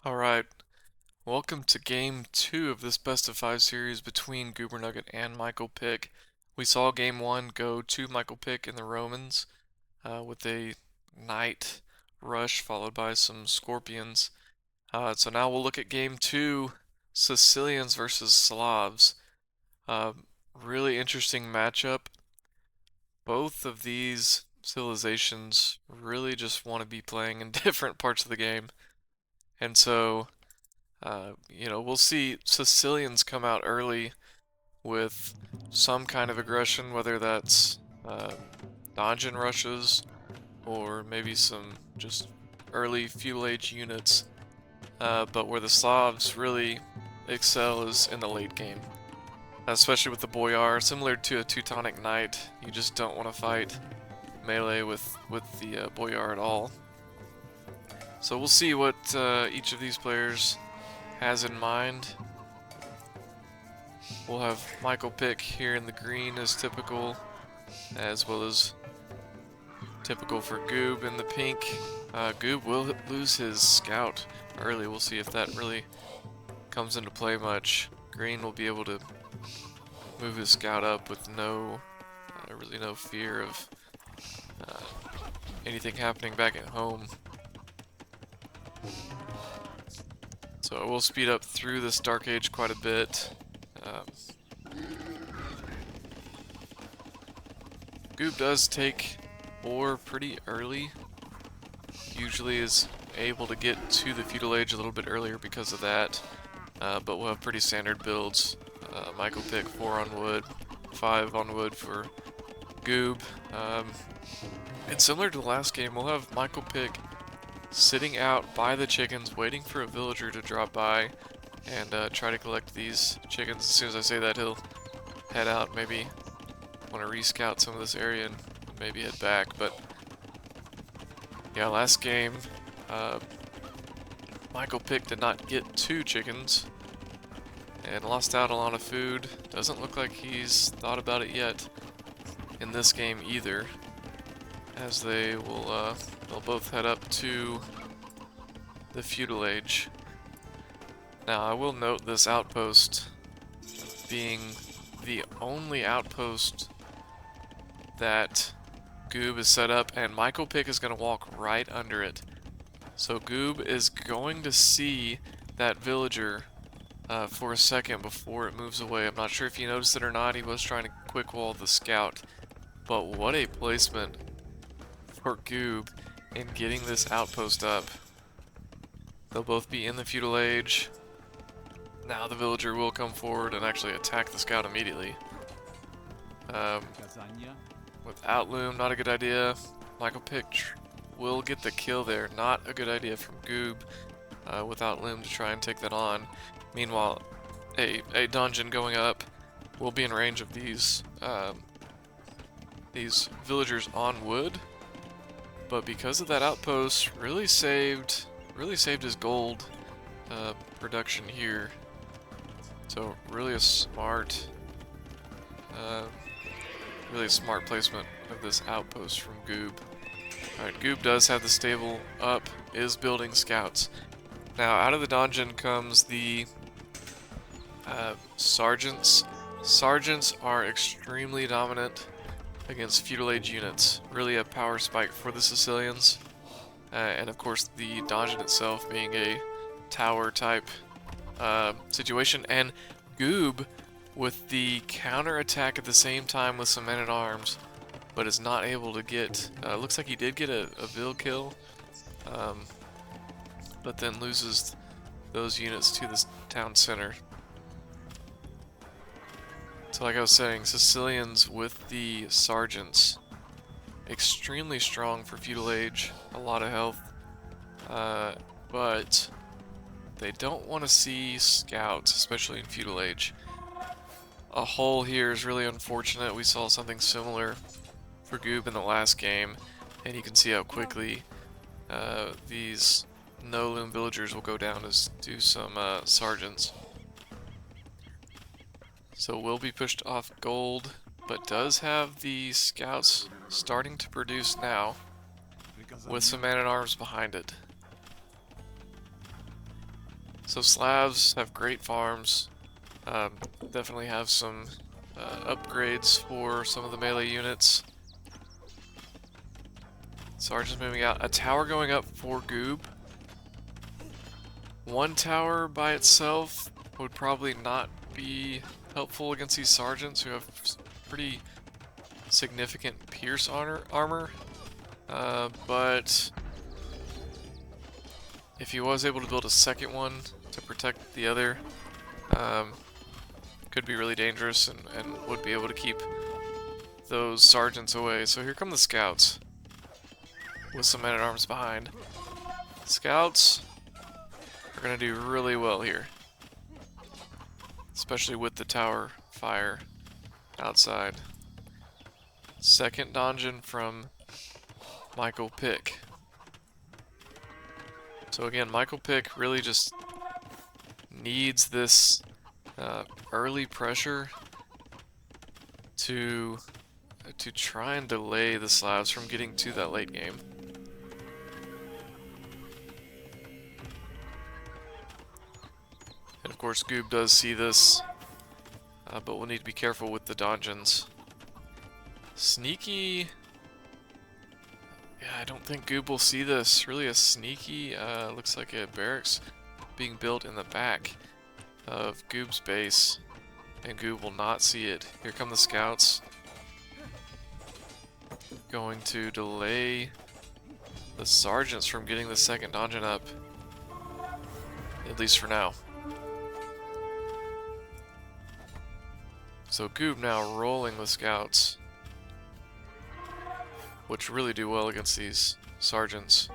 Alright, welcome to game 2 of this best of 5 series between Goober Nugget and MichaelPick. We saw game 1 go to MichaelPick and the Romans with a knight rush followed by some scorpions. So now we'll look at game 2, Sicilians versus Slavs. Uh, Really interesting matchup. Both of these civilizations really just want to be playing in different parts of the game. And so we'll see Sicilians come out early with some kind of aggression, whether that's dungeon rushes or maybe some just early feudal age units. But where the Slavs really excel is in the late game, especially with the Boyar. Similar to a Teutonic Knight, you just don't want to fight melee with the Boyar at all. So we'll see what each of these players has in mind. We'll have MichaelPick here in the green as typical, as well as typical for Goob in the pink. Goob will lose his scout early. We'll see if that really comes into play much. Green will be able to move his scout up with really no fear of anything happening back at home. So we'll speed up through this Dark Age quite a bit. Goob does take ore pretty early. Usually is able to get to the Feudal Age a little bit earlier because of that. But we'll have pretty standard builds. MichaelPick 4 on wood, 5 on wood for Goob. And similar to the last game, we'll have MichaelPick sitting out by the chickens, waiting for a villager to drop by and try to collect these chickens. As soon as I say that, he'll head out, maybe want to rescout some of this area and maybe head back. But yeah, last game, MichaelPick did not get 2 chickens and lost out a lot of food. Doesn't look like he's thought about it yet in this game either, as they'll both head up to the Feudal Age. Now I will note this outpost being the only outpost that Goob is set up, and MichaelPick is going to walk right under it. So Goob is going to see that villager for a second before it moves away. I'm not sure if you noticed it or not. He was trying to quick wall the scout, but what a placement for Goob in getting this outpost up. They'll both be in the Feudal Age. Now the villager will come forward and actually attack the scout immediately. Without loom, not a good idea. MichaelPick will get the kill there. Not a good idea from Goob without loom to try and take that on. Meanwhile, a dungeon going up will be in range of these villagers on wood. But because of that outpost, really saved his gold production here. So really a smart placement of this outpost from Goob. Alright, Goob does have the stable up, is building scouts. Now out of the dungeon comes the sergeants. Sergeants are extremely dominant against feudal age units. Really a power spike for the Sicilians. And of course the dungeon itself being a tower type situation. And Goob with the counter attack at the same time with some men-at-arms, but is not able to get, looks like he did get a Vil kill, but then loses those units to the town center. So like I was saying, Sicilians with the sergeants, extremely strong for feudal age, a lot of health, but they don't want to see scouts, especially in feudal age. A hole here is really unfortunate. We saw something similar for Goob in the last game, and you can see how quickly these no-loom villagers will go down to some sergeants. So will be pushed off gold, but does have the scouts starting to produce now with some man-at-arms behind it. So Slavs have great farms. Definitely have some upgrades for some of the melee units. Sergeant's moving out. A tower going up for Goob. One tower by itself would probably not be helpful against these sergeants who have pretty significant pierce armor. But if he was able to build a second one to protect the other, could be really dangerous and would be able to keep those sergeants away. So here come the scouts with some men-at-arms behind. Scouts are going to do really well here, especially with the tower fire outside. Second donjon from MichaelPick. So again, MichaelPick really just needs this early pressure to try and delay the Slavs from getting to that late game. And of course Goob does see this, but we'll need to be careful with the donjons. Sneaky... Yeah, I don't think Goob will see this. Really a sneaky, looks like a barracks being built in the back of Goob's base, and Goob will not see it. Here come the scouts. Going to delay the sergeants from getting the second donjon up, at least for now. So Goob now rolling the scouts, which really do well against these sergeants.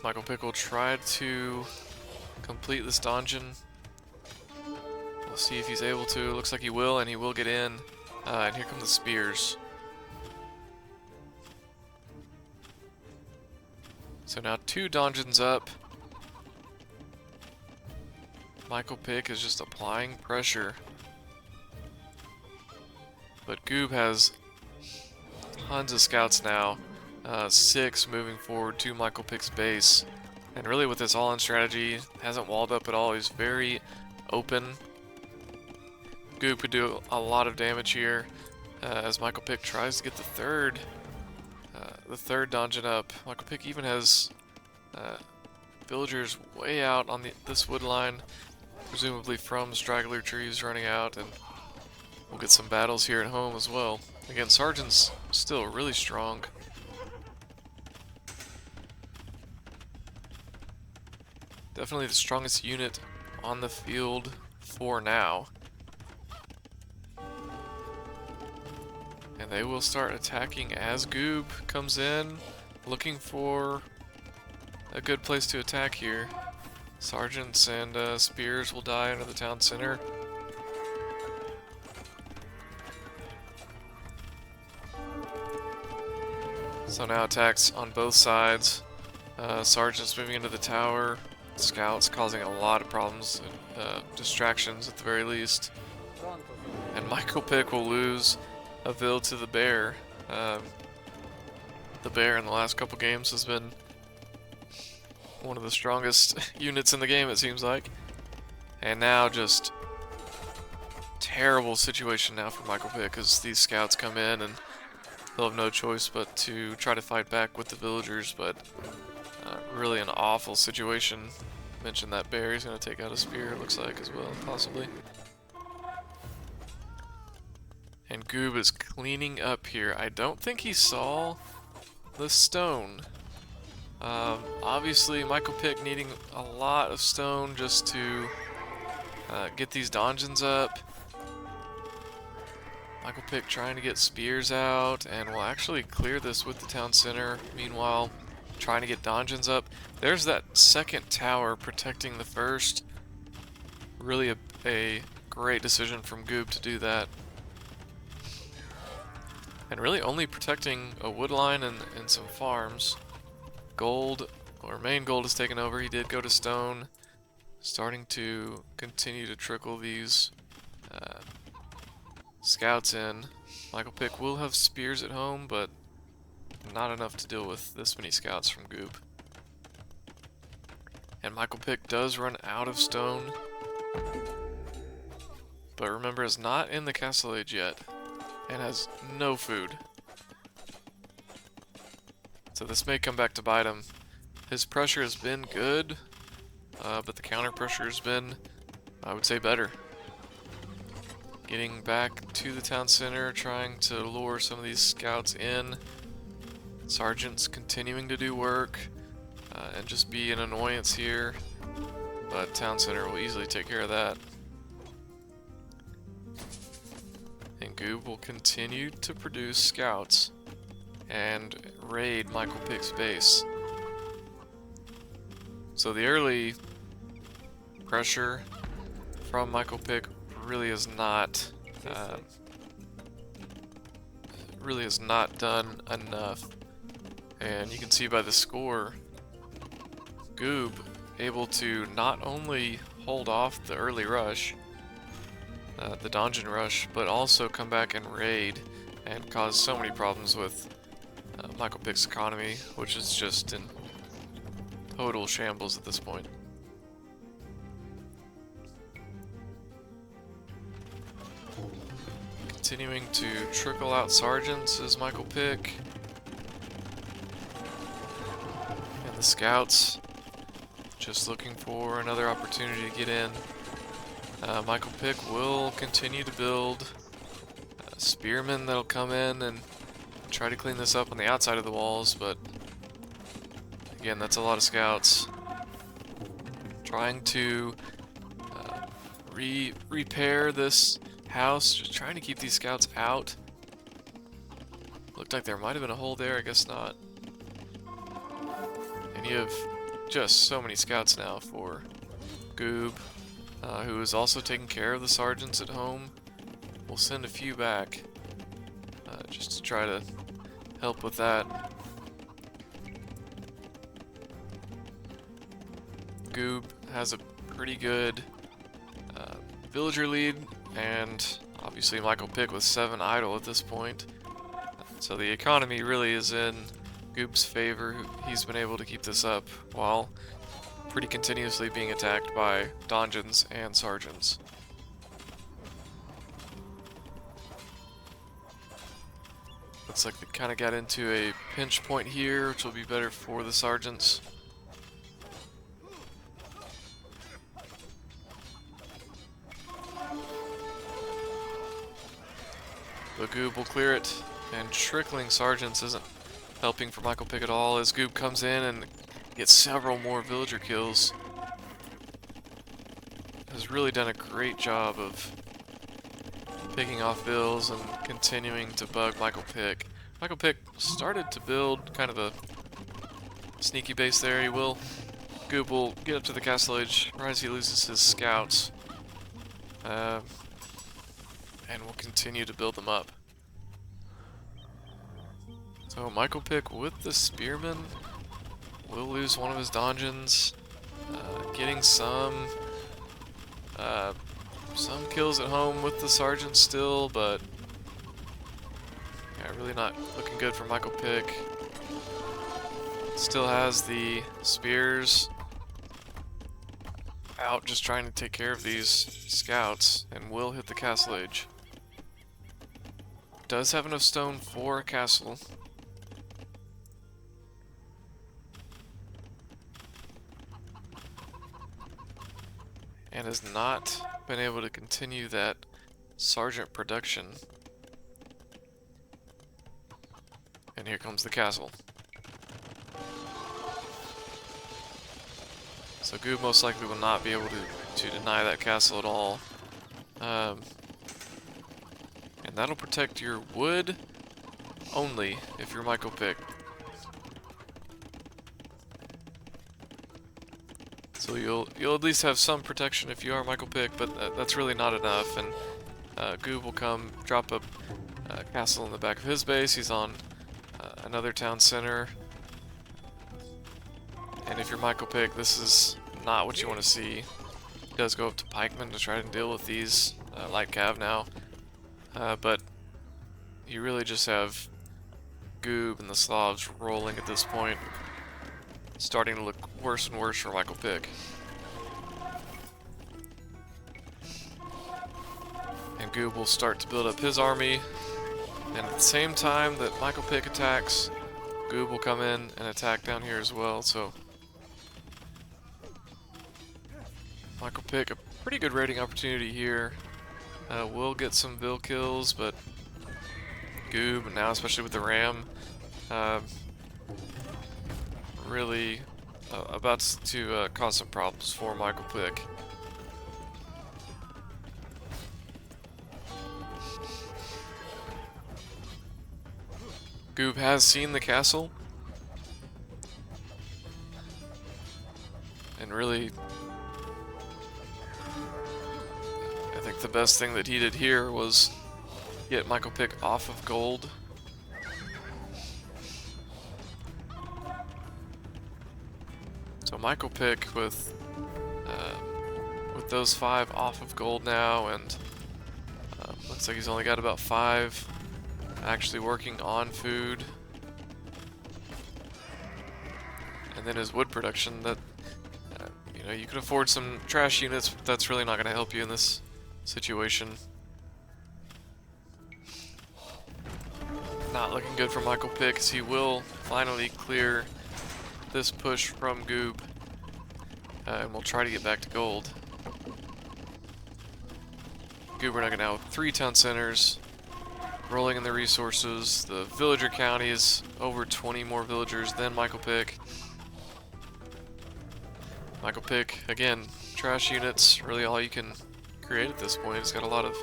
MichaelPick will try to complete this donjon. We'll see if he's able to. Looks like he will, and he will get in. And here come the spears. So now 2 donjons up. MichaelPick is just applying pressure. But Goob has tons of scouts now. 6 moving forward to MichaelPick's base. And really with this all-in strategy, hasn't walled up at all. He's very open. Goob could do a lot of damage here as MichaelPick tries to get the third donjon up. MichaelPick even has villagers way out on this wood line, presumably from straggler trees running out, and we'll get some battles here at home as well. Again, sergeant's still really strong. Definitely the strongest unit on the field for now. And they will start attacking as Goob comes in, looking for a good place to attack here. Sergeants and spears will die under the town center. So now attacks on both sides. Sergeants moving into the tower. Scouts causing a lot of problems and distractions at the very least. And MichaelPick will lose a vill to the bear. The bear in the last couple games has been one of the strongest units in the game, it seems like. And now just terrible situation now for MichaelPick as these scouts come in and they'll have no choice but to try to fight back with the villagers, but really an awful situation. Mentioned that bear, he's going to take out a spear, it looks like, as well, possibly. And Goob is cleaning up here. I don't think he saw the stone. Obviously, MichaelPick needing a lot of stone just to get these donjons up. MichaelPick trying to get spears out, and will actually clear this with the town center. Meanwhile, trying to get donjons up. There's that second tower protecting the first. Really a great decision from Goob to do that. And really only protecting a wood line and some farms. Gold, or main gold, is taken over. He did go to stone. Starting to continue to trickle these scouts in. MichaelPick will have spears at home, but not enough to deal with this many scouts from Goob. And MichaelPick does run out of stone, but remember, is not in the castle age yet and has no food. So this may come back to bite him. His pressure has been good, but the counter pressure has been, I would say, better. Getting back to the town center, trying to lure some of these scouts in. Sergeant's continuing to do work and just be an annoyance here, but town center will easily take care of that. And Goob will continue to produce scouts and raid MichaelPick's base. So the early pressure from MichaelPick really is not done enough. And you can see by the score, Goob able to not only hold off the early rush, the dungeon rush, but also come back and raid and cause so many problems with MichaelPick's economy, which is just in total shambles at this point. Continuing to trickle out sergeants is MichaelPick. And the scouts just looking for another opportunity to get in. MichaelPick will continue to build spearmen that'll come in and try to clean this up on the outside of the walls, but again, that's a lot of scouts. Trying to repair this house, just trying to keep these scouts out. Looked like there might have been a hole there, I guess not. And you have just so many scouts now for Goob, who is also taking care of the sergeants at home. We'll send a few back just to try to help with that. Goob has a pretty good villager lead, and obviously MichaelPick with 7 idle at this point. So the economy really is in Goob's favor. He's been able to keep this up while pretty continuously being attacked by donjons and sergeants. Looks like they kind of got into a pinch point here, which will be better for the sergeants. But Goob will clear it, and trickling sergeants isn't helping for MichaelPick at all as Goob comes in and gets several more villager kills. Has really done a great job of picking off vills and continuing to bug MichaelPick. MichaelPick started to build kind of a sneaky base there. Goob will get up to the castle edge right as he loses his scouts. And we'll continue to build them up. So MichaelPick with the spearmen will lose one of his donjons, getting some kills at home with the sergeant still, but yeah, really not looking good for MichaelPick. Still has the spears out, just trying to take care of these scouts, and will hit the castle age. Does have enough stone for a castle. And has not been able to continue that sergeant production. And here comes the castle. So Goob most likely will not be able to deny that castle at all. And that'll protect your wood only if you're MichaelPick. So you'll at least have some protection if you are MichaelPick, but that's really not enough. And Goob will come drop a castle in the back of his base. He's on another town center. And if you're MichaelPick, this is not what you want to see. He does go up to pikemen to try to deal with these light cav now. but you really just have Goob and the Slavs rolling at this point, starting to look worse and worse for MichaelPick. And Goob will start to build up his army, and at the same time that MichaelPick attacks, Goob will come in and attack down here as well. So MichaelPick, a pretty good raiding opportunity here. Will get some Vil kills, but Goob, and now especially with the Ram, really about to cause some problems for MichaelPick. Goob has seen the castle, and really, I think the best thing that he did here was get MichaelPick off of gold. So MichaelPick with those 5 off of gold now, and looks like he's only got about 5 actually working on food. And then his wood production, that you know, you can afford some trash units, but that's really not going to help you in this situation. Not looking good for MichaelPick, as he will finally clear this push from Goob, and we'll try to get back to gold. Goob now with 3 town centers, rolling in the resources. The villager county is over 20 more villagers than MichaelPick. MichaelPick, again, trash units, really all you can create at this point. He's got a lot of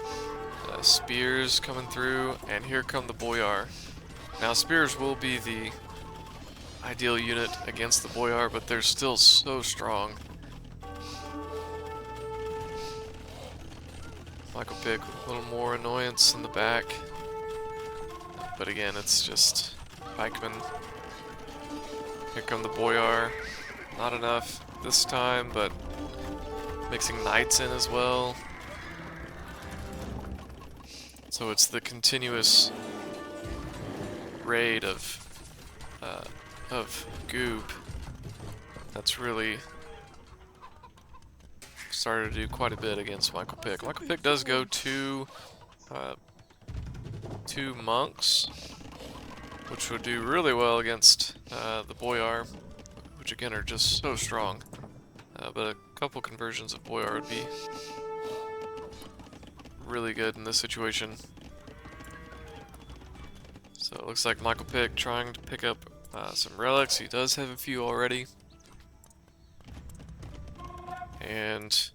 spears coming through, and here come the Boyar. Now spears will be the ideal unit against the Boyar, but they're still so strong. MichaelPick with a little more annoyance in the back, but again, it's just pikemen. Here come the Boyar. Not enough this time, but mixing knights in as well. So it's the continuous raid of Goob that's really started to do quite a bit against MichaelPick. MichaelPick does go two monks, which would do really well against the Boyar, which again are just so strong. But a couple conversions of Boyar would be really good in this situation. So it looks like MichaelPick trying to pick up some relics. He does have a few already. And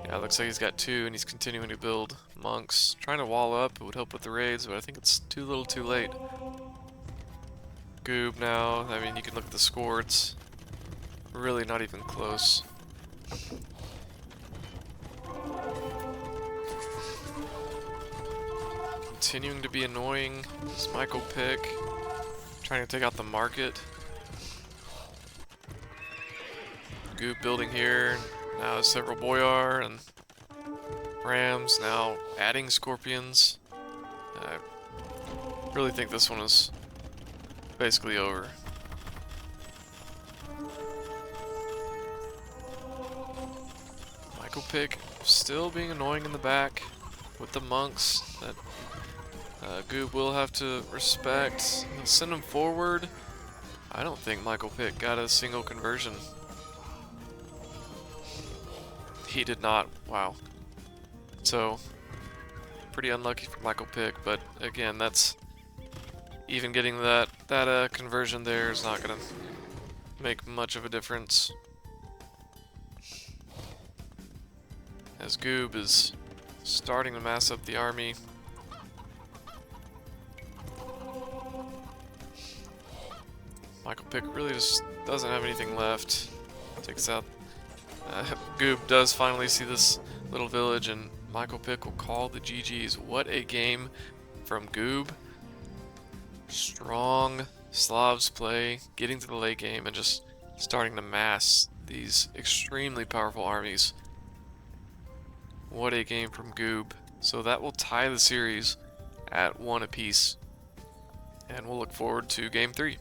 yeah, it looks like he's got 2, and he's continuing to build monks. Trying to wall up, it would help with the raids, but I think it's too little too late. Goob now, I mean, you can look at the score, it's really not even close. Continuing to be annoying is MichaelPick, trying to take out the market. Goob building here, now several Boyar and Rams, now adding Scorpions. I really think this one is basically over. MichaelPick still being annoying in the back with the monks that Goob will have to respect. He'll send him forward. I don't think MichaelPick got a single conversion. He did not. Wow. So, pretty unlucky for MichaelPick, but again, that's even getting that conversion there is not going to make much of a difference. As Goob is starting to mass up the army. MichaelPick really just doesn't have anything left. Takes out. Goob does finally see this little village, and MichaelPick will call the GGs. What a game from Goob. Strong Slavs play, getting to the late game, and just starting to mass these extremely powerful armies. What a game from Goob. So that will tie the series at 1 apiece. And we'll look forward to game 3.